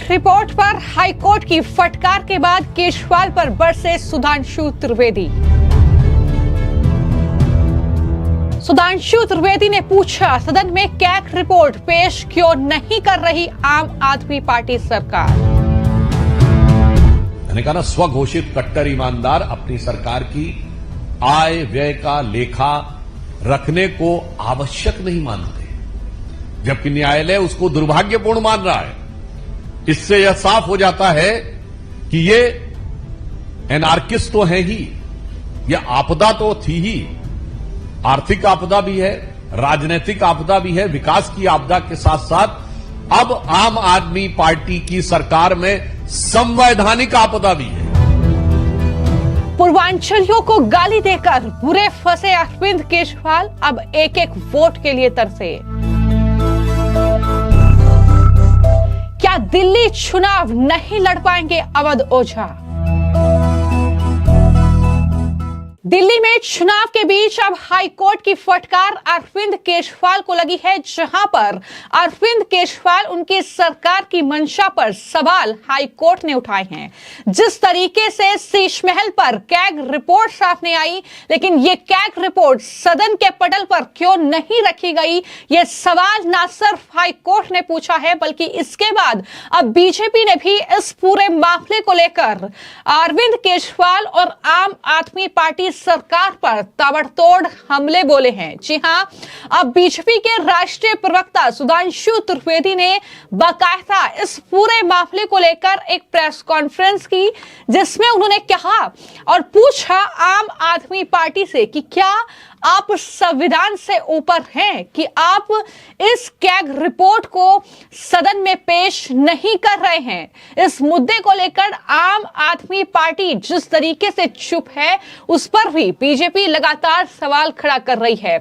Report पर high court की फटकार के बाद केजरीवाल पर बरसे सुधांशु त्रिवेदी। सुधांशु त्रिवेदी ने पूछा, सदन में कैग रिपोर्ट पेश क्यों नहीं कर रही आम आदमी पार्टी सरकार। मैंने कहा ना, स्वघोषित कट्टर ईमानदार अपनी सरकार की आय व्यय का लेखा रखने को आवश्यक नहीं मानते, जबकि न्यायालय उसको दुर्भाग्यपूर्ण मान रहा है। इससे यह साफ हो जाता है कि ये एनार्किस्ट तो है ही, यह आपदा तो थी ही। आर्थिक आपदा भी है, राजनीतिक आपदा भी है, विकास की आपदा के साथ साथ अब आम आदमी पार्टी की सरकार में संवैधानिक आपदा भी है। पूर्वांचलियों को गाली देकर बुरे फंसे अरविंद केजरीवाल अब एक एक वोट के लिए तरसे। क्या दिल्ली चुनाव नहीं लड़ पाएंगे अवध ओझा। दिल्ली में चुनाव के बीच अब हाईकोर्ट की फटकार अरविंद केजरीवाल को लगी है, जहां पर अरविंद केजरीवाल उनकी सरकार की मंशा पर सवाल हाईकोर्ट ने उठाए हैं। जिस तरीके से शीश महल पर कैग रिपोर्ट सामने आई, लेकिन ये कैग रिपोर्ट सदन के पटल पर क्यों नहीं रखी गई, ये सवाल न सिर्फ हाईकोर्ट ने पूछा है, बल्कि इसके बाद अब बीजेपी ने भी इस पूरे मामले को लेकर अरविंद केजरीवाल और आम आदमी पार्टी सरकार पर ताबड़तोड़ हमले बोले हैं। जी हां, अब बीजेपी के राष्ट्रीय प्रवक्ता सुधांशु त्रिवेदी ने बाकायदा इस पूरे मामले को लेकर एक प्रेस कॉन्फ्रेंस की, जिसमें उन्होंने कहा और पूछा आम आदमी पार्टी से कि क्या आप संविधान से ऊपर हैं कि आप इस कैग रिपोर्ट को सदन में पेश नहीं कर रहे हैं। इस मुद्दे को लेकर आम आदमी पार्टी जिस तरीके से चुप है, उस पर भी बीजेपी लगातार सवाल खड़ा कर रही है।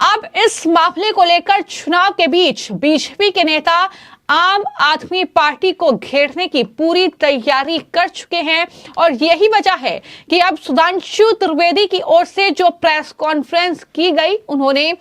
अब इस मामले को लेकर चुनाव के बीच बीजेपी के नेता आम आदमी पार्टी को घेरने की पूरी तैयारी कर चुके हैं, और यही वजह है कि अब सुधांशु त्रिवेदी की ओर से जो प्रेस कॉन्फ्रेंस की गई, उन्होंने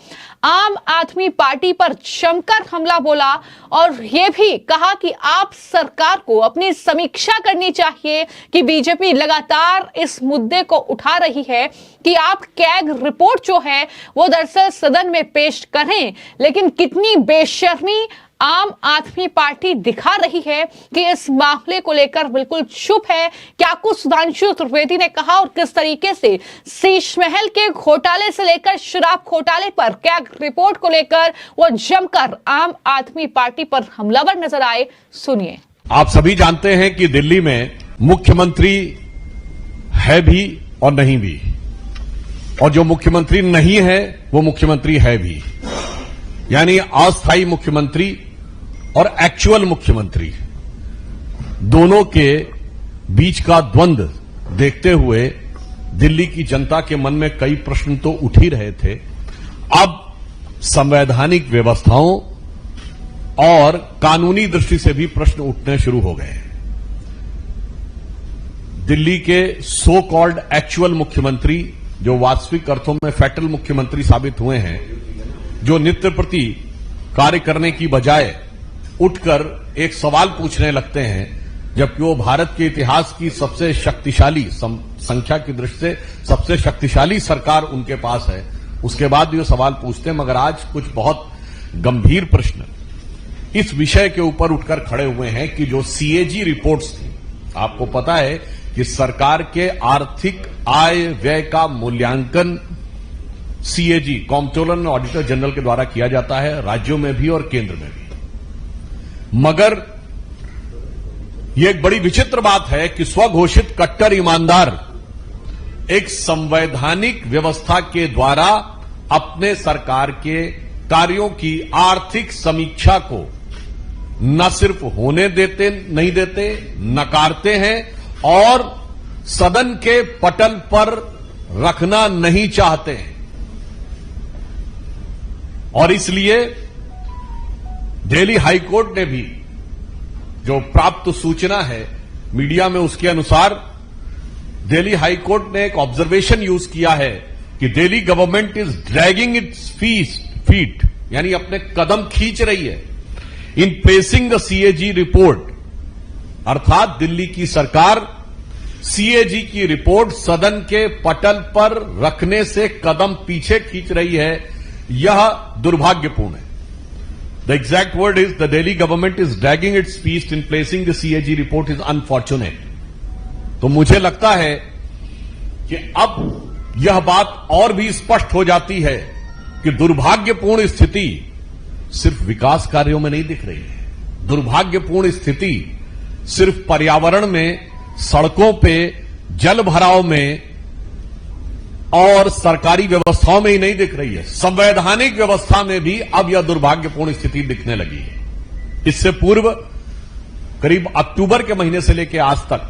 आम आदमी पार्टी पर जमकर हमला बोला और यह भी कहा कि आप सरकार को अपनी समीक्षा करनी चाहिए कि बीजेपी लगातार इस मुद्दे को उठा रही है कि आप कैग रिपोर्ट जो है वो दरअसल सदन में पेश करें, लेकिन कितनी बेशर्मी आम आदमी पार्टी दिखा रही है कि इस मामले को लेकर बिल्कुल चुप है। क्या कुछ सुधांशु त्रिवेदी ने कहा और किस तरीके से शीश महल के घोटाले से लेकर शराब घोटाले पर कैग रिपोर्ट को लेकर वो जमकर आम आदमी पार्टी पर हमलावर नजर आए, सुनिए। आप सभी जानते हैं कि दिल्ली में मुख्यमंत्री है भी और नहीं भी, और जो मुख्यमंत्री नहीं है वो मुख्यमंत्री है भी, यानी अस्थायी मुख्यमंत्री और एक्चुअल मुख्यमंत्री दोनों के बीच का द्वंद्व देखते हुए दिल्ली की जनता के मन में कई प्रश्न तो उठ ही रहे थे। अब संवैधानिक व्यवस्थाओं और कानूनी दृष्टि से भी प्रश्न उठने शुरू हो गए। दिल्ली के सो कॉल्ड एक्चुअल मुख्यमंत्री, जो वास्तविक अर्थों में फेटल मुख्यमंत्री साबित हुए हैं, जो नित्य प्रति कार्य करने की बजाय उठकर एक सवाल पूछने लगते हैं, जबकि वो भारत के इतिहास की सबसे शक्तिशाली, संख्या की दृष्टि से सबसे शक्तिशाली सरकार उनके पास है, उसके बाद भी वो सवाल पूछते हैं। मगर आज कुछ बहुत गंभीर प्रश्न इस विषय के ऊपर उठकर खड़े हुए हैं कि जो सीएजी रिपोर्ट्स थी, आपको पता है कि सरकार के आर्थिक आय व्यय का मूल्यांकन CAG, comptroller and auditor general के द्वारा किया जाता है, राज्यों में भी और केंद्र में भी। मगर यह एक बड़ी विचित्र बात है कि स्वघोषित कट्टर ईमानदार एक संवैधानिक व्यवस्था के द्वारा अपने सरकार के कार्यों की आर्थिक समीक्षा को न सिर्फ होने देते नहीं देते, नकारते हैं और सदन के पटल पर रखना नहीं चाहते हैं। और इसलिए दिल्ली हाईकोर्ट ने भी जो प्राप्त सूचना है मीडिया में, उसके अनुसार दिल्ली हाईकोर्ट ने एक ऑब्जर्वेशन यूज किया है कि Delhi government is dragging its feet, यानी अपने कदम खींच रही है इन पेसिंग द सीएजी रिपोर्ट अर्थात दिल्ली की सरकार सीएजी की रिपोर्ट सदन के पटल पर रखने से कदम पीछे खींच रही है, यह दुर्भाग्यपूर्ण है। The exact word is the Delhi government is dragging its feet in placing the CAG report is unfortunate. तो मुझे लगता है कि अब यह बात और भी स्पष्ट हो जाती है कि दुर्भाग्यपूर्ण स्थिति सिर्फ विकास कार्यों में नहीं दिख रही है। दुर्भाग्यपूर्ण स्थिति सिर्फ पर्यावरण में, सड़कों पे, जल भराव में और सरकारी व्यवस्थाओं में ही नहीं दिख रही है, संवैधानिक व्यवस्था में भी अब यह दुर्भाग्यपूर्ण स्थिति दिखने लगी है। इससे पूर्व करीब अक्टूबर के महीने से लेकर आज तक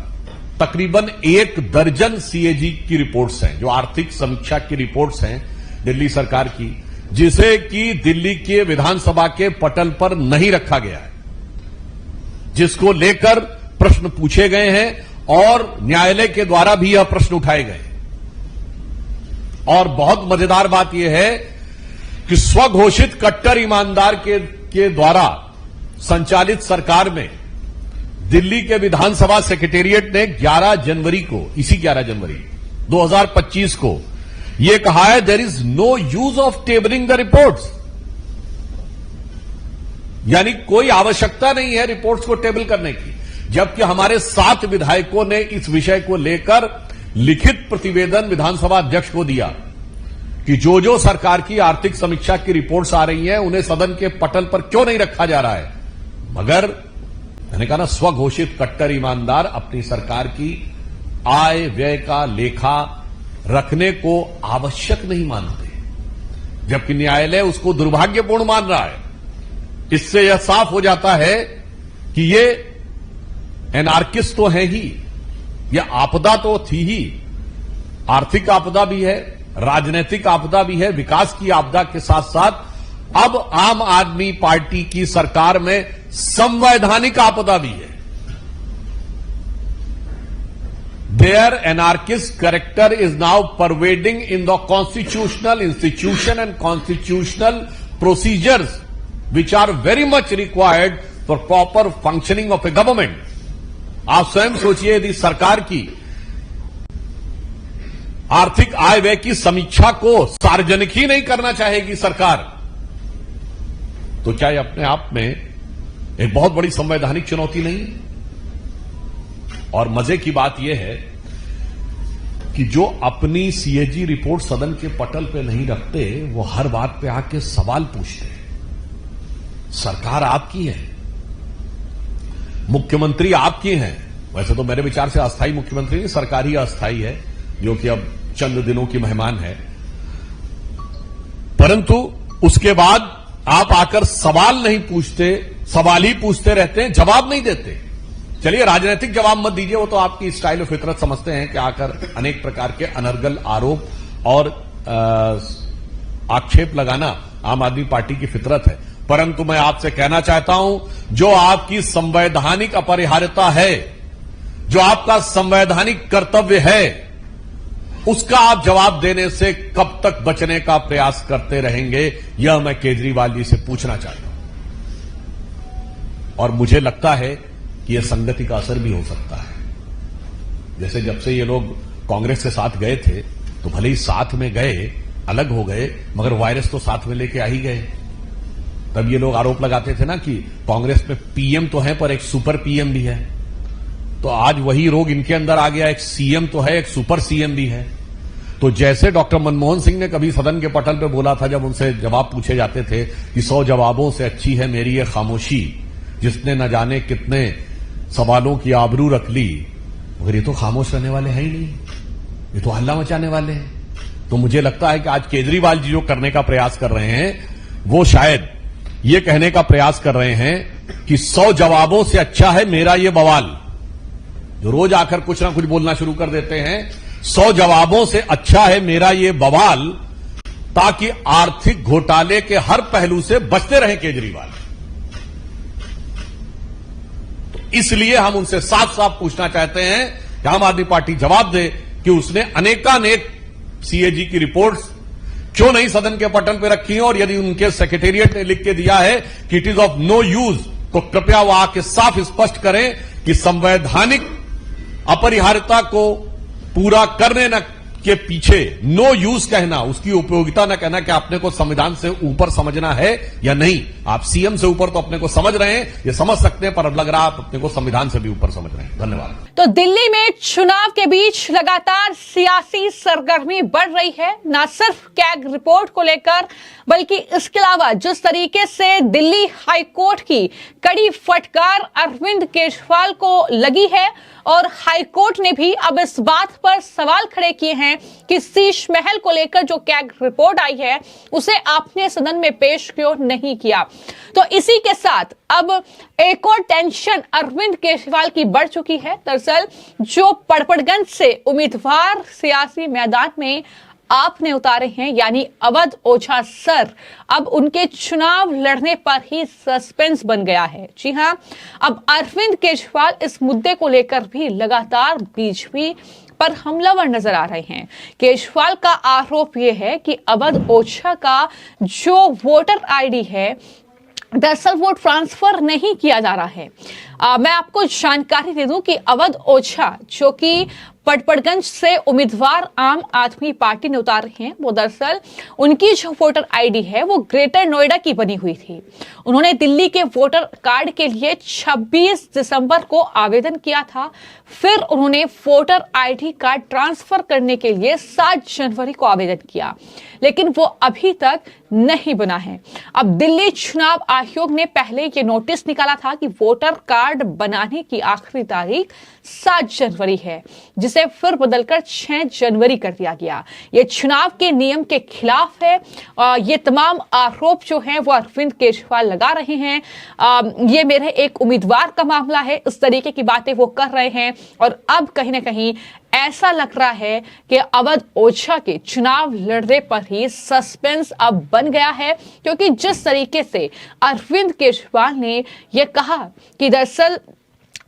तकरीबन 1 दर्जन सीएजी की रिपोर्ट्स हैं, जो आर्थिक समीक्षा की रिपोर्ट्स हैं दिल्ली सरकार की, जिसे कि दिल्ली के विधानसभा के पटल पर नहीं रखा गया है, जिसको लेकर प्रश्न पूछे गए हैं और न्यायालय के द्वारा भी यह प्रश्न उठाए गए। और बहुत मजेदार बात यह है कि स्वघोषित कट्टर ईमानदार के द्वारा संचालित सरकार में दिल्ली के विधानसभा सेक्रेटेरिएट ने 11 जनवरी को, इसी 11 जनवरी 2025 को यह कहा है, there is no use of tabling the reports. यानी कोई आवश्यकता नहीं है रिपोर्ट्स को टेबल करने की, जबकि हमारे 7 विधायकों ने इस विषय को लेकर लिखित प्रतिवेदन विधानसभा अध्यक्ष को दिया कि जो सरकार की आर्थिक समीक्षा की रिपोर्ट्स आ रही हैं उन्हें सदन के पटल पर क्यों नहीं रखा जा रहा है। मगर मैंने कहा ना, स्वघोषित कट्टर ईमानदार अपनी सरकार की आय व्यय का लेखा रखने को आवश्यक नहीं मानते, जबकि न्यायालय उसको दुर्भाग्यपूर्ण मान रहा है। इससे यह साफ हो जाता है कि ये एनार्किस्ट तो है ही, यह आपदा तो थी ही, आर्थिक आपदा भी है, राजनीतिक आपदा भी है, विकास की आपदा के साथ साथ अब आम आदमी पार्टी की सरकार में संवैधानिक आपदा भी है। Their anarchist character is now pervading in the constitutional institution and constitutional procedures which are very much required for proper functioning of a government. आप स्वयं सोचिए, यदि सरकार की आर्थिक आय व्यय की समीक्षा को सार्वजनिक ही नहीं करना चाहेगी सरकार, तो क्या यह अपने आप में एक बहुत बड़ी संवैधानिक चुनौती नहीं है? और मजे की बात यह है कि जो अपनी सीएजी रिपोर्ट सदन के पटल पे नहीं रखते, वो हर बात पे आके सवाल पूछते हैं। सरकार आपकी है, मुख्यमंत्री आपकी हैं। वैसे तो मेरे विचार से अस्थायी मुख्यमंत्री नहीं, सरकार ही अस्थायी है, जो कि अब चंद दिनों की मेहमान है। परंतु उसके बाद आप आकर सवाल नहीं पूछते, सवाल ही पूछते रहते हैं, जवाब नहीं देते। चलिए, राजनीतिक जवाब मत दीजिए, वो तो आपकी स्टाइल ऑफ फितरत समझते हैं कि आकर अनेक प्रकार के अनर्गल आरोप और आक्षेप लगाना आम आदमी पार्टी की फितरत है। परंतु मैं आपसे कहना चाहता हूं, जो आपकी संवैधानिक अपरिहार्यता है, जो आपका संवैधानिक कर्तव्य है, उसका आप जवाब देने से कब तक बचने का प्रयास करते रहेंगे, यह मैं केजरीवाल जी से पूछना चाहता हूं। और मुझे लगता है कि यह संगति का असर भी हो सकता है। जैसे जब से ये लोग कांग्रेस के साथ गए थे, तो भले ही साथ में गए, अलग हो गए, मगर वायरस तो साथ में लेके आ ही गए। तब ये लोग आरोप लगाते थे ना कि कांग्रेस में पीएम तो है पर एक सुपर पीएम भी है। तो आज वही रोग इनके अंदर आ गया, एक सीएम तो है, एक सुपर सीएम भी है। तो जैसे डॉक्टर मनमोहन सिंह ने कभी सदन के पटल पे बोला था, जब उनसे जवाब पूछे जाते थे कि 100 जवाबों से अच्छी है मेरी ये खामोशी, जिसने न जाने कितने सवालों की आबरू रख ली, मगर ये तो खामोश रहने वाले हैं ही नहीं, ये तो हल्ला मचाने वाले हैं। तो मुझे लगता है कि आज केजरीवाल जी जो करने का प्रयास कर रहे हैं, वो शायद ये कहने का प्रयास कर रहे हैं कि 100 जवाबों से अच्छा है मेरा ये बवाल, जो रोज आकर कुछ ना कुछ बोलना शुरू कर देते हैं। 100 जवाबों से अच्छा है मेरा ये बवाल, ताकि आर्थिक घोटाले के हर पहलू से बचते रहें केजरीवाल। तो इसलिए हम उनसे साफ साफ पूछना चाहते हैं कि आम आदमी पार्टी जवाब दे कि उसने अनेकानेक सीएजी की रिपोर्ट्स क्यों नहीं सदन के पटल पर रखी हैं, और यदि उनके सेक्रेटेरिएट ने लिख के दिया है कि it is of no use, तो कृपया वो आके साफ स्पष्ट करें कि संवैधानिक अपरिहार्यता को पूरा करने न के पीछे नो यूज कहना, उसकी उपयोगिता न कहना कि आपने को संविधान से ऊपर समझना है या नहीं। आप सीएम से ऊपर तो अपने को समझ रहे हैं, ये समझ सकते हैं, पर अब लग रहा है आप अपने को संविधान से भी ऊपर समझ रहे हैं। धन्यवाद। तो दिल्ली में चुनाव के बीच लगातार सियासी सरगर्मी बढ़ रही है, न सिर्फ कैग रिपोर्ट को लेकर बल्कि इसके अलावा जिस तरीके से दिल्ली हाईकोर्ट की कड़ी फटकार अरविंद केजरीवाल को लगी है और हाईकोर्ट ने भी अब इस बात पर सवाल खड़े किए हैं कि शीश महल को लेकर जो कैग रिपोर्ट आई है उसे आपने सदन में पेश क्यों नहीं किया। तो इसी के साथ अब एक और टेंशन अरविंद केजरीवाल की बढ़ चुकी है। दरअसल जो पड़पड़गंज से उम्मीदवार सियासी मैदान में आपने उतारे हैं यानी अवध ओझा सर, अब उनके चुनाव लड़ने पर ही सस्पेंस बन गया है। जी हां, अब अरविंद केजरीवाल इस मुद्दे को लेकर भी लगातार बीजेपी पर हमलावर नजर आ रहे हैं। केजरीवाल का आरोप यह है कि अवध ओझा का जो वोटर आईडी है दरअसल वो ट्रांसफर नहीं किया जा रहा है। मैं आपको जानकारी दे दूं कि अवध ओझा जो कि पड़पड़गंज से उम्मीदवार आम आदमी पार्टी ने उतारे हैं, वो दरअसल उनकी जो वोटर आईडी है वो ग्रेटर नोएडा की बनी हुई थी। उन्होंने दिल्ली के वोटर कार्ड के लिए 26 दिसंबर को आवेदन किया था, फिर उन्होंने वोटर आईडी कार्ड ट्रांसफर करने के लिए 7 जनवरी को आवेदन किया, लेकिन वो अभी तक नहीं बना है। अब दिल्ली चुनाव आयोग ने पहले ये नोटिस निकाला था कि वोटर कार्ड बनाने की आखिरी तारीख 7 जनवरी है, जिसे फिर बदलकर 6 जनवरी कर दिया गया। ये चुनाव के नियम के खिलाफ है। ये तमाम आरोप जो हैं वो अरविंद केजरीवाल लगा रहे हैं। ये मेरे एक उम्मीदवार का मामला है, इस तरीके की बातें वो कर रहे हैं और अब कहीं ना कहीं ऐसा लग रहा है कि अवध ओझा के चुनाव लड़ने पर ही सस्पेंस अब बन गया है, क्योंकि जिस तरीके से अरविंद केजरीवाल ने यह कहा कि दरअसल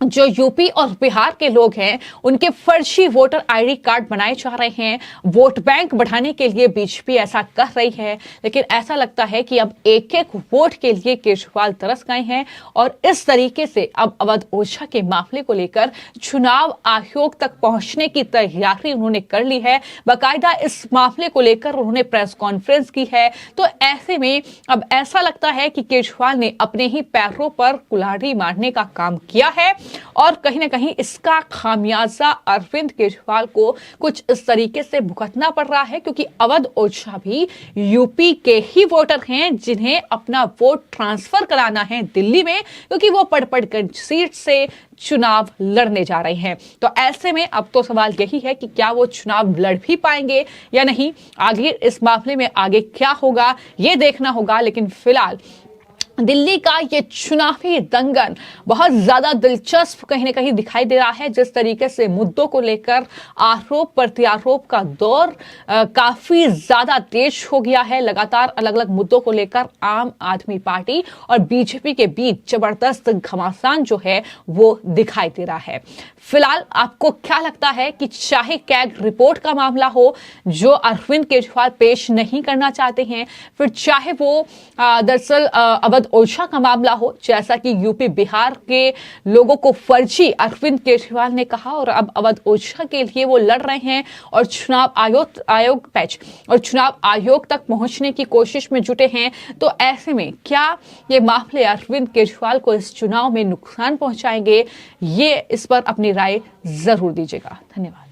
जो यूपी और बिहार के लोग हैं उनके फर्जी वोटर आईडी कार्ड बनाए जा रहे हैं, वोट बैंक बढ़ाने के लिए बीजेपी ऐसा कर रही है, लेकिन ऐसा लगता है कि अब एक एक वोट के लिए केजरीवाल तरस गए हैं और इस तरीके से अब अवध ओझा के मामले को लेकर चुनाव आयोग तक पहुंचने की तैयारी उन्होंने कर ली है। बाकायदा इस मामले को लेकर उन्होंने प्रेस कॉन्फ्रेंस की है। तो ऐसे में अब ऐसा लगता है कि केजरीवाल ने अपने ही पैरों पर कुल्हाड़ी मारने का काम किया है और कहीं ना कहीं इसका खामियाजा अरविंद केजरीवाल को कुछ इस तरीके से भुगतना पड़ रहा है, क्योंकि अवध ओझा भी यूपी के ही वोटर हैं जिन्हें अपना वोट ट्रांसफर कराना है दिल्ली में, क्योंकि वो पड़पड़गंज सीट से चुनाव लड़ने जा रहे हैं। तो ऐसे में अब तो सवाल यही है कि क्या वो चुनाव लड़ भी पाएंगे या नहीं। आगे इस मामले में आगे क्या होगा ये देखना होगा, लेकिन फिलहाल दिल्ली का ये चुनावी दंगल बहुत ज्यादा दिलचस्प कहीं ना कहीं दिखाई दे रहा है। जिस तरीके से मुद्दों को लेकर आरोप प्रत्यारोप का दौर काफी ज्यादा तेज हो गया है। लगातार अलग अलग मुद्दों को लेकर आम आदमी पार्टी और बीजेपी के बीच जबरदस्त घमासान जो है वो दिखाई दे रहा है। फिलहाल आपको क्या लगता है कि चाहे कैग रिपोर्ट का मामला हो जो अरविंद केजरीवाल पेश नहीं करना चाहते हैं, फिर चाहे वो दरअसल अवध ओझा का मामला हो, जैसा कि यूपी बिहार के लोगों को फर्जी अरविंद केजरीवाल ने कहा और अब अवध ओझा के लिए वो लड़ रहे हैं और चुनाव आयोग तक पहुंचने की कोशिश में जुटे हैं। तो ऐसे में क्या ये मामले अरविंद केजरीवाल को इस चुनाव में नुकसान पहुंचाएंगे, ये इस पर अपनी राय जरूर दीजिएगा। धन्यवाद।